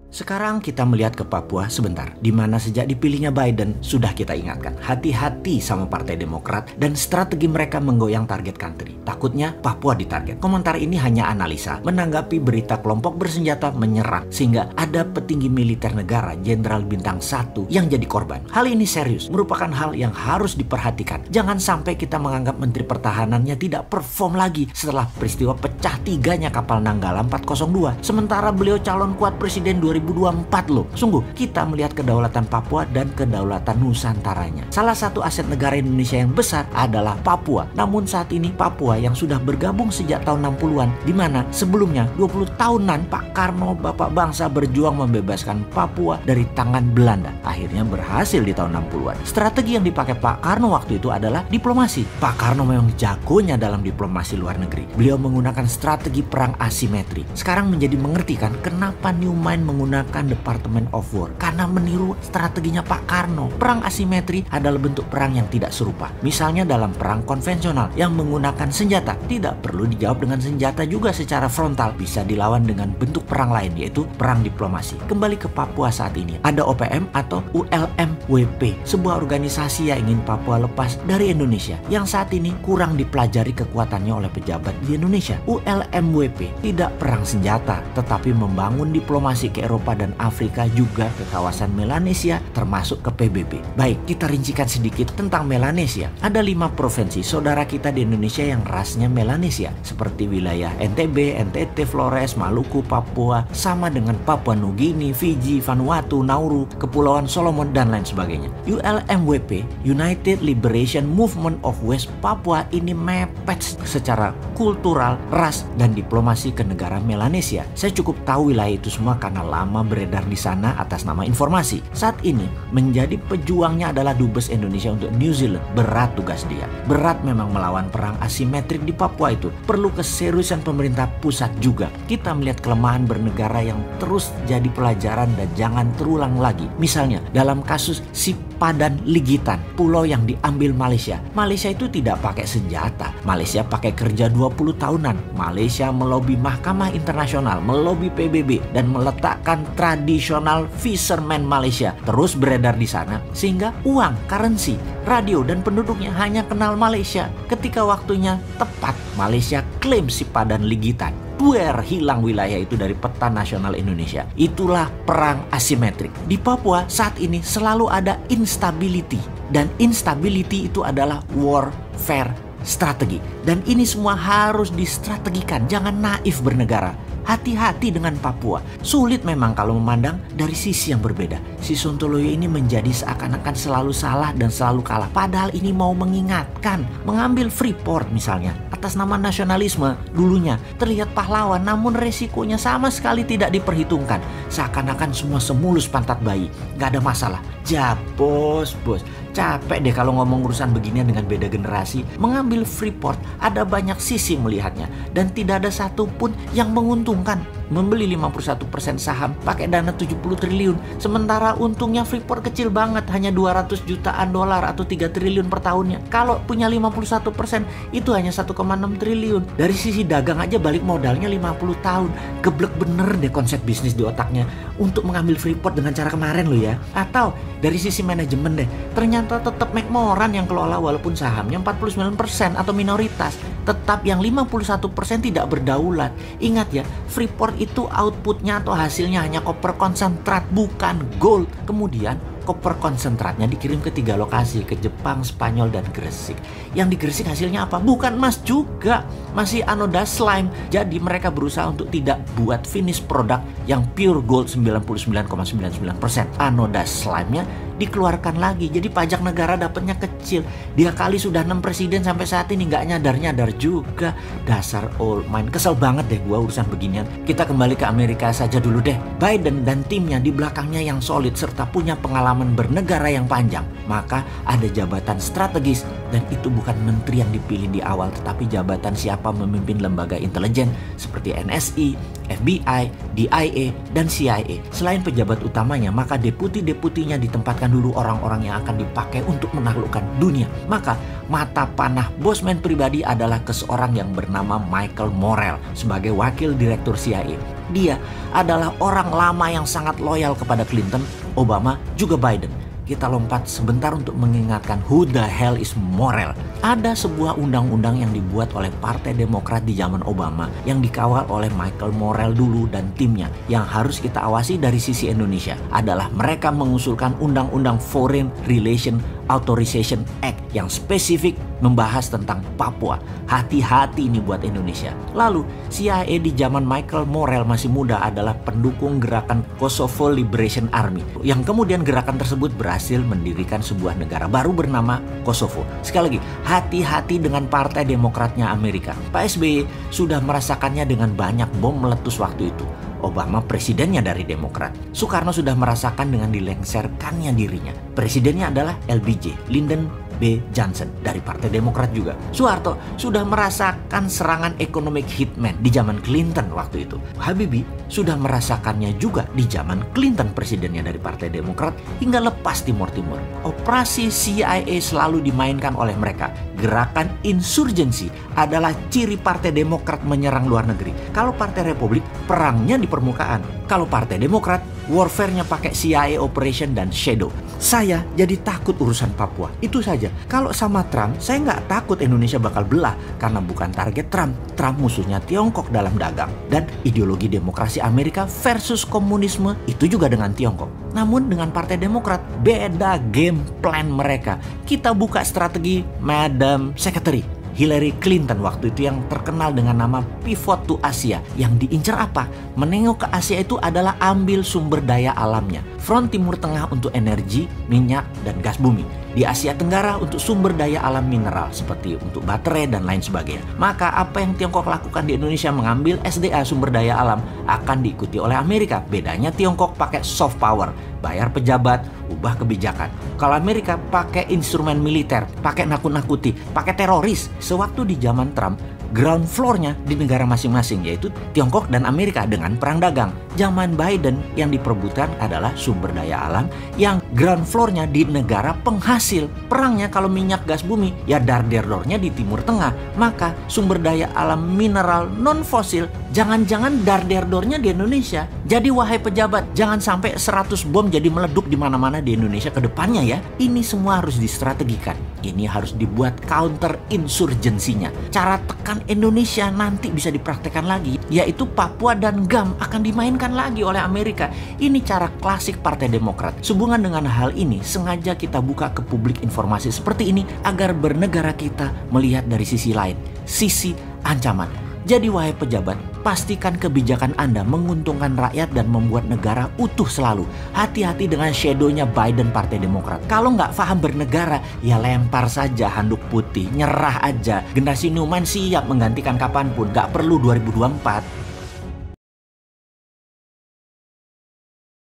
Sekarang kita melihat ke Papua sebentar, di mana sejak dipilihnya Biden sudah kita ingatkan, hati-hati sama Partai Demokrat dan strategi mereka menggoyang target country. Takutnya Papua ditarget. Komentar ini hanya analisa, menanggapi berita kelompok bersenjata menyerang, sehingga ada petinggi militer negara, Jenderal Bintang 1 yang jadi korban. Hal ini serius, merupakan hal yang harus diperhatikan. Jangan sampai kita menganggap Menteri Pertahanannya tidak perform lagi setelah peristiwa pecah tiganya kapal Nanggala 402. Sementara beliau calon kuat presiden 2024 loh. Sungguh, kita melihat kedaulatan Papua dan kedaulatan Nusantaranya. Salah satu aset negara Indonesia yang besar adalah Papua. Namun saat ini Papua yang sudah bergabung sejak tahun 60-an, di mana sebelumnya 20 tahunan Pak Karno, Bapak Bangsa, berjuang membebaskan Papua dari tangan Belanda. Akhirnya berhasil di tahun 60-an. Strategi yang dipakai Pak Karno waktu itu adalah diplomasi. Pak Karno memang jagonya dalam diplomasi luar negeri. Beliau menggunakan strategi perang asimetri. Sekarang menjadi mengerti kan kenapa Newman menggunakan Department of War, karena meniru strateginya Pak Karno. Perang asimetri adalah bentuk perang yang tidak serupa. Misalnya dalam perang konvensional yang menggunakan senjata, tidak perlu dijawab dengan senjata juga secara frontal, bisa dilawan dengan bentuk perang lain, yaitu perang diplomasi. Kembali ke Papua saat ini, ada OPM atau ULMWP, sebuah organisasi yang ingin Papua lepas dari Indonesia, yang saat ini kurang dipelajari kekuatannya oleh pejabat di Indonesia. ULMWP tidak perang senjata, tetapi membangun diplomasi ke Eropa dan Afrika, juga ke kawasan Melanesia, termasuk ke PBB. Baik, kita rincikan sedikit tentang Melanesia. Ada 5 provinsi saudara kita di Indonesia yang rasnya Melanesia, seperti wilayah NTB, NTT, Flores, Maluku, Papua, sama dengan Papua Nugini, Fiji, Vanuatu, Nauru, Kepulauan Solomon, dan lain sebagainya. ULMWP, United Liberation Movement of West Papua, ini mepet secara kultural, ras, dan diplomasi ke negara Melanesia. Saya cukup tahu wilayah itu semua karena lama beredar di sana atas nama informasi. Saat ini menjadi pejuangnya adalah Dubes Indonesia untuk New Zealand. Berat tugas dia. Berat memang melawan perang asimetrik di Papua itu. Perlu keseriusan pemerintah pusat juga. Kita melihat kelemahan bernegara yang terus jadi pelajaran dan jangan terulang lagi. Misalnya dalam kasus Sipadan Ligitan, pulau yang diambil Malaysia. Malaysia itu tidak pakai senjata. Malaysia pakai kerja 20 tahunan. Malaysia melobi Mahkamah Internasional, melobi PBB, dan meletakkan tradisional fisherman Malaysia terus beredar di sana, sehingga uang, currency, radio, dan penduduknya hanya kenal Malaysia. Ketika waktunya tepat, Malaysia klaim Sipadan Ligitan. Hilang wilayah itu dari peta nasional Indonesia. Itulah perang asimetrik. Di Papua saat ini selalu ada instability, dan instability itu adalah warfare strategi. Dan ini semua harus distrategikan. Jangan naif bernegara. Hati-hati dengan Papua. Sulit memang kalau memandang dari sisi yang berbeda. Si Sontoloyo ini menjadi seakan-akan selalu salah dan selalu kalah. Padahal ini mau mengingatkan. Mengambil Freeport misalnya, atas nama nasionalisme dulunya terlihat pahlawan, namun resikonya sama sekali tidak diperhitungkan. Seakan-akan semua semulus pantat bayi. Gak ada masalah. Bos. Capek deh kalau ngomong urusan beginian dengan beda generasi. Mengambil Freeport ada banyak sisi melihatnya, dan tidak ada satupun yang menguntungkan. Membeli 51% saham pakai dana 70 triliun, sementara untungnya Freeport kecil banget, hanya 200 jutaan dolar atau 3 triliun per tahunnya. Kalau punya 51% itu hanya 1,6 triliun. Dari sisi dagang aja balik modalnya 50 tahun. Geblek bener deh konsep bisnis di otaknya untuk mengambil Freeport dengan cara kemarin loh ya. Atau dari sisi manajemen deh, ternyata tetap McMoran yang kelola walaupun sahamnya 49% atau minoritas. Tetap yang 51% tidak berdaulat. Ingat ya, Freeport itu outputnya atau hasilnya hanya koper konsentrat, bukan gold. Kemudian koper konsentratnya dikirim ke 3 lokasi, ke Jepang, Spanyol, dan Gresik. Yang di Gresik hasilnya apa? Bukan emas juga, masih anoda slime. Jadi mereka berusaha untuk tidak buat finish produk yang pure gold 99,99%. Anoda slime-nya dikeluarkan lagi, jadi pajak negara dapatnya kecil. Dia kali sudah 6 presiden sampai saat ini nggak nyadar juga. Dasar old mind. Kesel banget deh gua urusan beginian. Kita kembali ke Amerika saja dulu deh. Biden dan timnya di belakangnya yang solid serta punya pengalaman bernegara yang panjang. Maka ada jabatan strategis, dan itu bukan menteri yang dipilih di awal, tetapi jabatan siapa memimpin lembaga intelijen seperti NSI, FBI, DIA, dan CIA. Selain pejabat utamanya, maka deputi-deputinya ditempatkan dulu orang-orang yang akan dipakai untuk menaklukkan dunia. Maka mata panah bosman pribadi adalah seseorang yang bernama Michael Morrell sebagai wakil direktur CIA. dia adalah orang lama yang sangat loyal kepada Clinton, Obama, juga Biden. Kita lompat sebentar untuk mengingatkan who the hell is Morell. Ada sebuah undang-undang yang dibuat oleh Partai Demokrat di zaman Obama yang dikawal oleh Michael Morell dulu dan timnya. Yang harus kita awasi dari sisi Indonesia adalah mereka mengusulkan Undang-Undang Foreign Relation Authorization Act yang spesifik membahas tentang Papua. Hati-hati ini buat Indonesia. Lalu CIA di zaman Michael Morell masih muda adalah pendukung gerakan Kosovo Liberation Army, yang kemudian gerakan tersebut berhasil mendirikan sebuah negara baru bernama Kosovo. Sekali lagi, hati-hati dengan Partai Demokratnya Amerika. Pak SBY sudah merasakannya dengan banyak bom meletus waktu itu. Obama presidennya dari Demokrat. Soekarno sudah merasakan dengan dilengserkannya dirinya. Presidennya adalah LBJ, Lyndon B. Johnson dari Partai Demokrat juga. Soeharto sudah merasakan serangan economic hitman di zaman Clinton waktu itu. Habibie sudah merasakannya juga di zaman Clinton presidennya dari Partai Demokrat hingga lepas Timur Timur. Operasi CIA selalu dimainkan oleh mereka. Gerakan insurgensi adalah ciri Partai Demokrat menyerang luar negeri. Kalau Partai Republik perangnya di permukaan. Kalau Partai Demokrat warfare-nya pakai CIA operation dan shadow. Saya jadi takut urusan Papua. Itu saja. Kalau sama Trump, saya nggak takut Indonesia bakal belah karena bukan target Trump. Trump musuhnya Tiongkok dalam dagang. Dan ideologi demokrasi Amerika versus komunisme itu juga dengan Tiongkok. Namun dengan Partai Demokrat, beda game plan mereka. Kita buka strategi Madam Secretary Hillary Clinton waktu itu yang terkenal dengan nama Pivot to Asia. Yang diincar apa? Menengok ke Asia itu adalah ambil sumber daya alamnya. Front Timur Tengah untuk energi, minyak, dan gas bumi. Di Asia Tenggara untuk sumber daya alam mineral seperti untuk baterai dan lain sebagainya. Maka apa yang Tiongkok lakukan di Indonesia mengambil SDA sumber daya alam akan diikuti oleh Amerika. Bedanya Tiongkok pakai soft power, bayar pejabat, ubah kebijakan. Kalau Amerika pakai instrumen militer, pakai nakut-nakuti, pakai teroris. Sewaktu di zaman Trump, ground floor-nya di negara masing-masing, yaitu Tiongkok dan Amerika dengan perang dagang. Zaman Biden yang diperebutkan adalah sumber daya alam yang ground floor-nya di negara penghasil. Perangnya kalau minyak gas bumi, ya dar-der-dornya di Timur Tengah. Maka sumber daya alam mineral non-fosil, jangan-jangan dar-der-dornya di Indonesia. Jadi wahai pejabat, jangan sampai 100 bom jadi meleduk di mana-mana di Indonesia ke depannya ya. Ini semua harus distrategikan. Ini harus dibuat counter insurgensinya. Cara tekan Indonesia nanti bisa dipraktekkan lagi, yaitu Papua dan GAM akan dimainkan lagi oleh Amerika. Ini cara klasik Partai Demokrat. Sehubungan dengan hal ini, sengaja kita buka ke publik informasi seperti ini agar bernegara kita melihat dari sisi lain, sisi ancaman. Jadi wahai pejabat, pastikan kebijakan Anda menguntungkan rakyat dan membuat negara utuh selalu. Hati-hati dengan shadow-nya Biden Partai Demokrat. Kalau nggak paham bernegara, ya lempar saja handuk putih, nyerah aja. Generasi Newman siap menggantikan kapanpun, nggak perlu 2024.